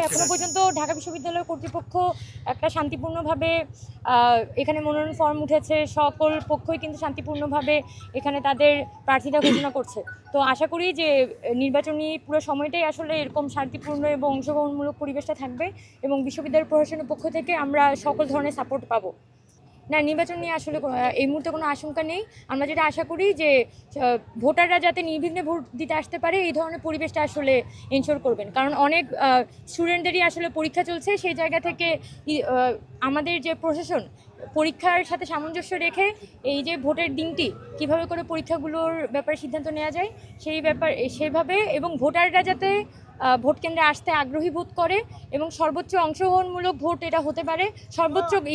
এখনো পর্যন্ত ঢাকা বিশ্ববিদ্যালয় কর্তৃপক্ষ একটা শান্তিপূর্ণভাবে এখানে মনোনয়ন ফর্ম উঠেছে, সকল পক্ষই কিন্তু শান্তিপূর্ণভাবে এখানে তাদের প্রার্থিতা ঘোষণা করছে। তো আশা করি যে নির্বাচনী পুরো সময়টাই আসলে এরকম শান্তিপূর্ণ এবং অংশগ্রহণমূলক পরিবেশটা থাকবে এবং বিশ্ববিদ্যালয় প্রশাসনের পক্ষ থেকে আমরা সকল ধরনের সাপোর্ট পাবো। না, নির্বাচন নিয়ে আসলে এই মুহূর্তে কোনো আশঙ্কা নেই। আমরা যেটা আশা করি যে ভোটাররা যাতে নির্বিঘ্নে ভোট দিতে আসতে পারে, এই ধরনের পরিবেশটা আসলে এনশোর করবেন। কারণ অনেক স্টুডেন্টদেরই আসলে পরীক্ষা চলছে, সেই জায়গা থেকে আমাদের যে প্রশাসন পরীক্ষার সাথে সামঞ্জস্য রেখে এই যে ভোটের দিনটি কিভাবে করে পরীক্ষাগুলোর ব্যাপারে সিদ্ধান্ত নেওয়া যায় সেইভাবে এবং ভোটাররা যাতে ভোট কেন্দ্রে আসতে আগ্রহী বোধ করে এবং সর্বোচ্চ অংশগ্রহণমূলক ভোট এটা হতে পারে,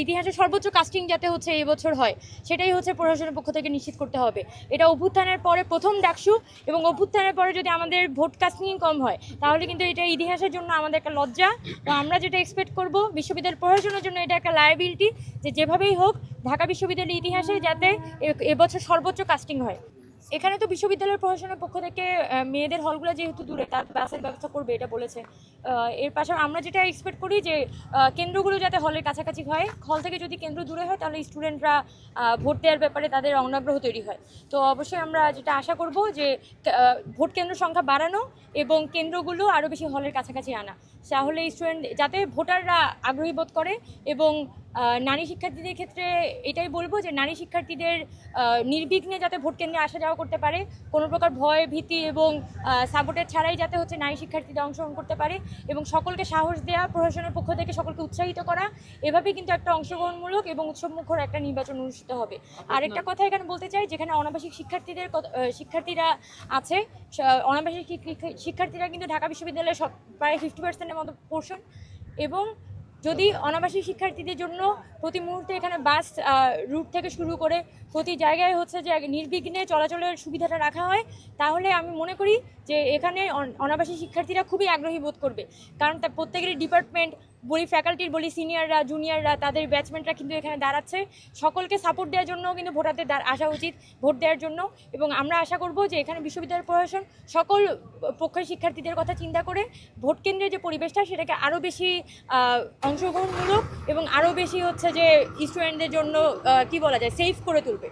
ইতিহাসে সর্বোচ্চ কাস্টিং যাতে হচ্ছে এই বছর হয়, সেটাই হচ্ছে প্রশাসনের পক্ষ থেকে নিশ্চিত করতে হবে। এটা অভ্যুত্থানের পরে প্রথম ডাকসু এবং অভ্যুত্থানের পরে যদি আমাদের ভোট কাস্টিং কম হয় তাহলে কিন্তু এটা ইতিহাসের জন্য আমাদের একটা লজ্জা। তো আমরা যেটা এক্সপেক্ট করব বিশ্ববিদ্যালয় প্রশাসনের জন্য এটা একটা লায়াবিলিটি যে যেভাবেই হোক ঢাকা বিশ্ববিদ্যালয়ের ইতিহাসে যাতে এবছর সর্বোচ্চ কাস্টিং হয়। এখানে তো বিশ্ববিদ্যালয়ের প্রশাসনের পক্ষ থেকে মেয়েদের হলগুলো যেহেতু দূরে তার বাসের ব্যবস্থা করবে এটা বলেছে। এর পাশাপাশি আমরা যেটা এক্সপেক্ট করি যে কেন্দ্রগুলো যাতে হলের কাছাকাছি হয়, হল থেকে যদি কেন্দ্র দূরে হয় তাহলে স্টুডেন্টরা ভোট দেওয়ার ব্যাপারে তাদের অনাগ্রহ তৈরি হয়। তো অবশ্যই আমরা যেটা আশা করব যে ভোট কেন্দ্র সংখ্যা বাড়ানো এবং কেন্দ্রগুলো আরও বেশি হলের কাছাকাছি আনা, তাহলে স্টুডেন্ট যাতে ভোটাররা আগ্রহী বোধ করে। এবং নারী শিক্ষার্থীদের ক্ষেত্রে এটাই বলবো যে নারী শিক্ষার্থীদের নির্বিঘ্নে যাতে ভোট কেন্দ্রে আসা যাওয়া করতে পারে, কোনো প্রকার ভয় ভীতি এবং সাপোর্টের ছাড়াই যাতে হচ্ছে নারী শিক্ষার্থীরা অংশগ্রহণ করতে পারে এবং সকলকে সাহস দেওয়া, প্রশাসনের পক্ষ থেকে সকলকে উৎসাহিত করা, এভাবেই কিন্তু একটা অংশগ্রহণমূলক এবং উৎসবমুখর একটা নির্বাচন অনুষ্ঠিত হবে। আরেকটা কথা এখানে বলতে চাই, যেখানে অনাবাসিক শিক্ষার্থীরা আছে, অনাবাসিক শিক্ষার্থীরা কিন্তু ঢাকা বিশ্ববিদ্যালয়ের প্রায় 50%-এর মতো পোর্শন, এবং যদি অনাবাসিক শিক্ষার্থীদের জন্য প্রতি মুহূর্তে এখানে বাস রুট থেকে শুরু করে প্রতি জায়গায় হচ্ছে যে নির্বিঘ্নে চলাচলের সুবিধাটা রাখা হয়, তাহলে আমি মনে করি যে এখানে অনাবাসিক শিক্ষার্থীরা খুবই আগ্রহী বোধ করবে। কারণ তার প্রত্যেকেরই ডিপার্টমেন্ট বলি, ফ্যাকাল্টির বলি, সিনিয়ররা জুনিয়ররা তাদের ব্যাচমেন্টরা কিন্তু এখানে দাঁড়াচ্ছে, সকলকে সাপোর্ট দেওয়ার জন্য কিন্তু ভোটারদের আসা উচিত ভোট দেওয়ার জন্য। এবং আমরা আশা করব যে এখানে বিশ্ববিদ্যালয় প্রশাসন সকল পক্ষের শিক্ষার্থীদের কথা চিন্তা করে ভোট কেন্দ্রের যে পরিবেশটা সেটাকে আরও বেশি অংশগ্রহণমূলক এবং আরও বেশি হচ্ছে যে স্টুডেন্টদের জন্য কি বলা যায় সেফ করে তুলবে।